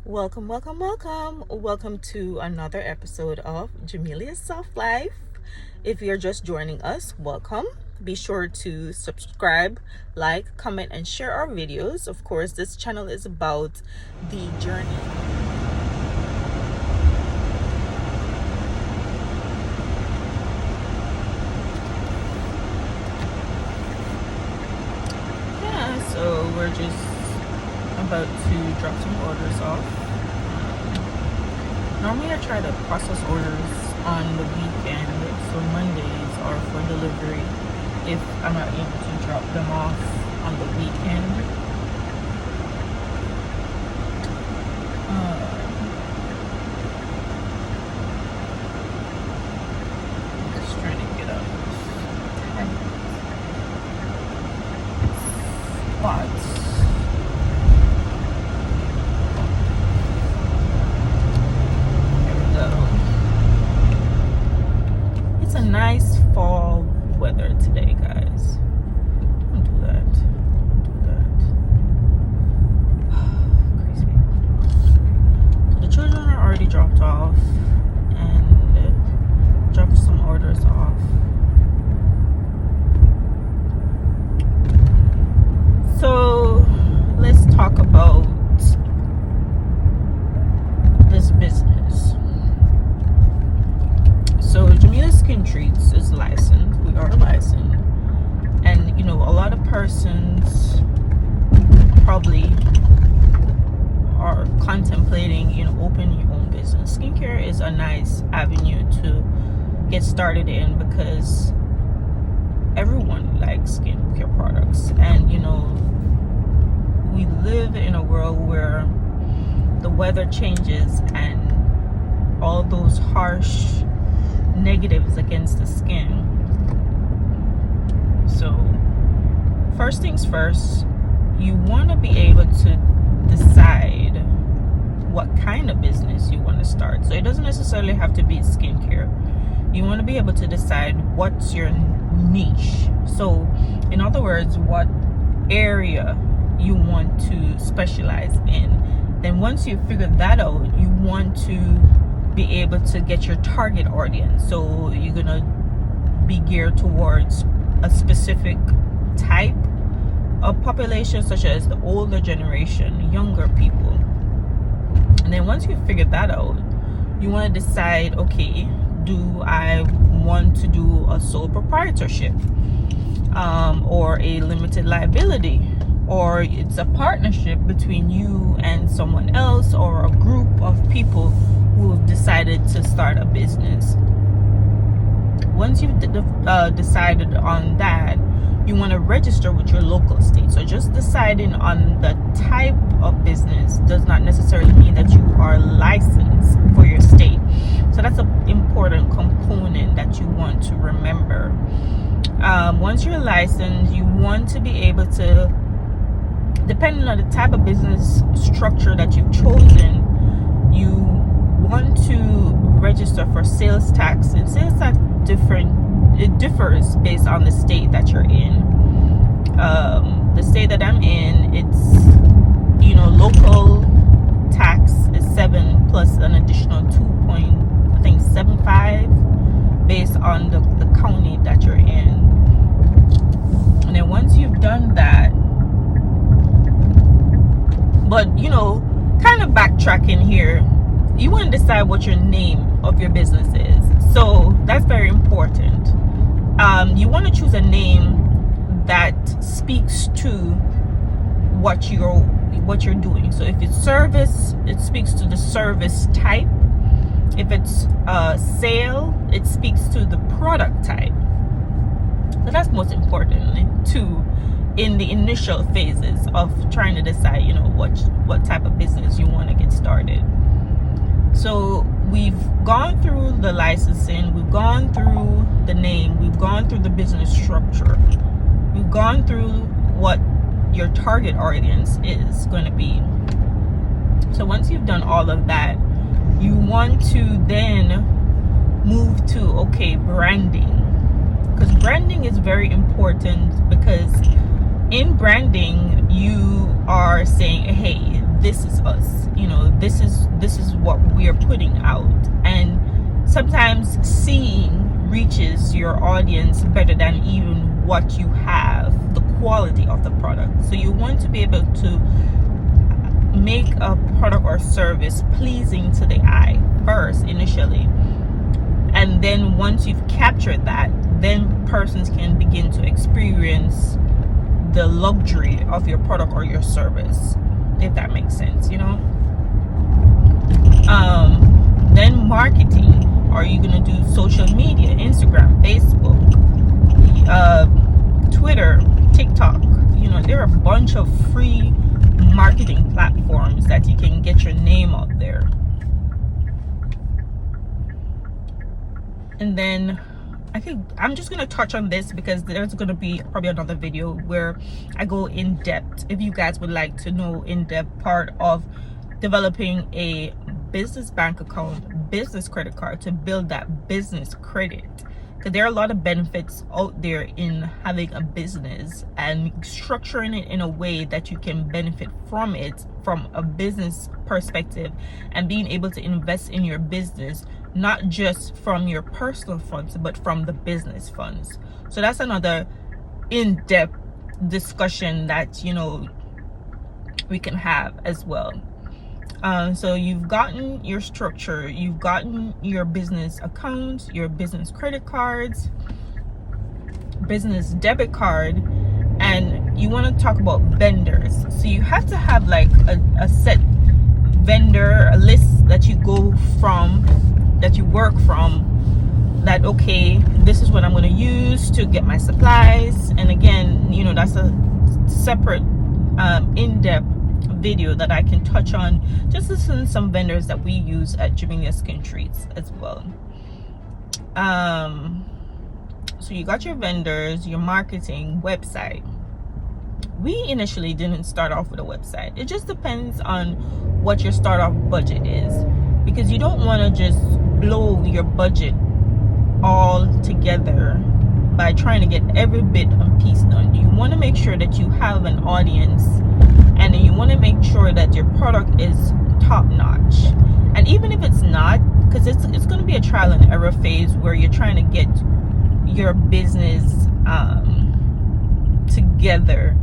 Welcome, welcome, welcome. Welcome to another episode of Jamelia's Soft Life. If you're just joining us, welcome. Be sure to subscribe, like, comment, and share our videos. Of course, this channel is about the journey. Yeah, so we're just about to drop some orders off. Normally I try to process orders on the weekend, so Mondays are for delivery if I'm not able to drop them off on the weekend. I'm just trying to get up spots. Nice fall weather today, guys. Don't do that. Crazy people. So the children are already dropped off and dropped some orders off. So let's talk about this business. So Jamelia's Skin Treats is licensed. We are licensed. And a lot of persons probably are contemplating, opening your own business. Skincare is a nice avenue to get started in because everyone likes skincare products. And we live in a world where the weather changes and all those harsh negatives against the skin. So first things first, you want to be able to decide what kind of business you want to start. So it doesn't necessarily have to be skincare. You want to be able to decide what's your niche. So in other words, what area you want to specialize in. Then once you figure that out, you want to be able to get your target audience. So you're gonna be geared towards a specific type of population, such as the older generation, younger people. And then once you figure that out, you want to decide, okay, do I want to do a sole proprietorship, or a limited liability, or it's a partnership between you and someone else, or a group of people who have decided to start a business. Once you've decided on that, you want to register with your local state. So just deciding on the type of business does not necessarily mean that you are licensed for your state. So that's an important component that you want to remember. Once you're licensed, you want to be able to, depending on the type of business structure that you've chosen, you want to register for sales tax. And sales tax it differs based on the state that you're in. The state that I'm in, it's local tax is 7 plus an additional 2.75 based on the county that you're in. And then once you've done that, but kind of backtracking here, you want to decide what your name of your business is. So that's very important. You want to choose a name that speaks to what you're doing. So if it's service, it speaks to the service type. If it's sale, it speaks to the product type. So that's most importantly too in the initial phases of trying to decide, what type of business you want to get started. So we've gone through the licensing, we've gone through the name, we've gone through the business structure, we've gone through what your target audience is going to be. So once you've done all of that, you want to then move to, okay, branding. Because branding is very important, because in branding you are saying, hey, this is us, you know, this is what we're putting out. And sometimes seeing reaches your audience better than even what you have, the quality of the product. So you want to be able to make a product or service pleasing to the eye first initially, and then once you've captured that, then persons can begin to experience the luxury of your product or your service, if that makes sense, you know. Then marketing. Are you going to do social media, Instagram, Facebook, Twitter, TikTok? You know, there are a bunch of free marketing platforms that you can get your name out there. And then I think I'm just going to touch on this because there's going to be probably another video where I go in depth, if you guys would like to know in depth part of developing a business bank account, business credit card, to build that business credit. Because there are a lot of benefits out there in having a business and structuring it in a way that you can benefit from it from a business perspective, and being able to invest in your business, not just from your personal funds but from the business funds. So that's another in-depth discussion that, you know, we can have as well. So you've gotten your structure, you've gotten your business accounts, your business credit cards, business debit card, and you want to talk about vendors. So you have to have like a set vendor, a list that you go from, that you work from, that okay, this is what I'm going to use to get my supplies. And again, you know, that's a separate in-depth video that I can touch on, just listing some vendors that we use at Jamelia Skin Treats as well. So you got your vendors, your marketing, website. We initially didn't start off with a website. It just depends on what your start off budget is, because you don't want to just blow your budget all together by trying to get every bit and piece done. You want to make sure that you have an audience, and you want to make sure that your product is top notch. And even if it's not, because it's going to be a trial and error phase where you're trying to get your business together,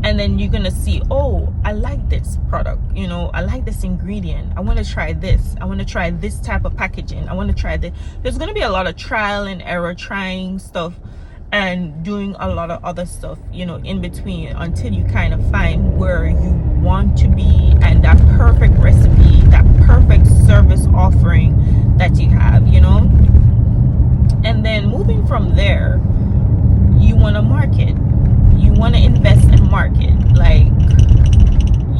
and then you're going to see, oh, I like this product, you know, I like this ingredient, I want to try this, I want to try this type of packaging, I want to try this. There's going to be a lot of trial and error, trying stuff and doing a lot of other stuff, you know, in between, until you kind of find where you want to be and that perfect recipe, that perfect service offering that you have, you know. And then moving from there, you want to market, you want to invest in market. Like,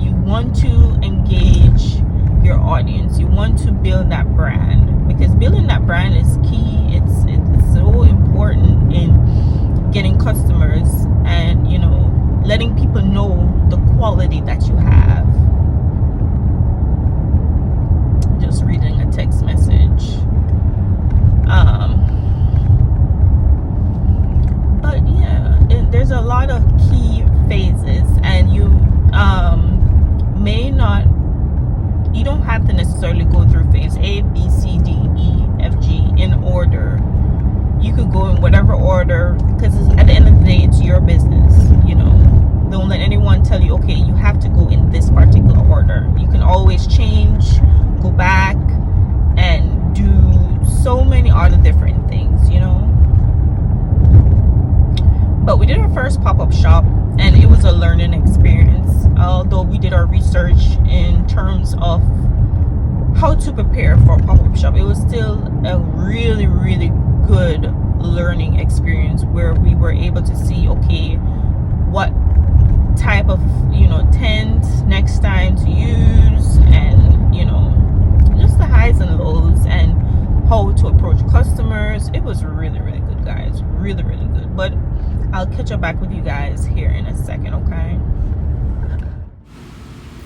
you want to engage your audience, you want to build that brand, because building that brand is key. It's so important in getting customers and, you know, letting people know the quality that you have. Just reading a text message. But yeah, there's a lot of key phases, and you you don't have to necessarily go through phase A, B, C, D, E, F, G in order. You could go in whatever order, because at the end of the day, it's your business, you know. Don't let anyone tell you, okay, you have to go in this particular order. You can always change, go back, and do so many other different things, you know. But we did our first pop-up shop, and it was a learning experience. Although we did our research in terms of how to prepare for a pop-up shop, it was still a really, really good learning experience, where we were able to see, okay, what type of, you know, tent next time to use, and, you know, just the highs and lows, and how to approach customers. It was really, really good, guys. Really, really good. But I'll catch up back with you guys here in a second, okay?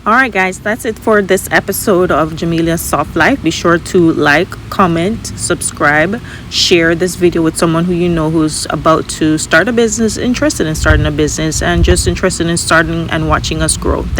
All right, guys, that's it for this episode of Jamelia's Soft Life. Be sure to like, comment, subscribe, share this video with someone who you know who's about to start a business, interested in starting a business, and just interested in starting and watching us grow. Thanks.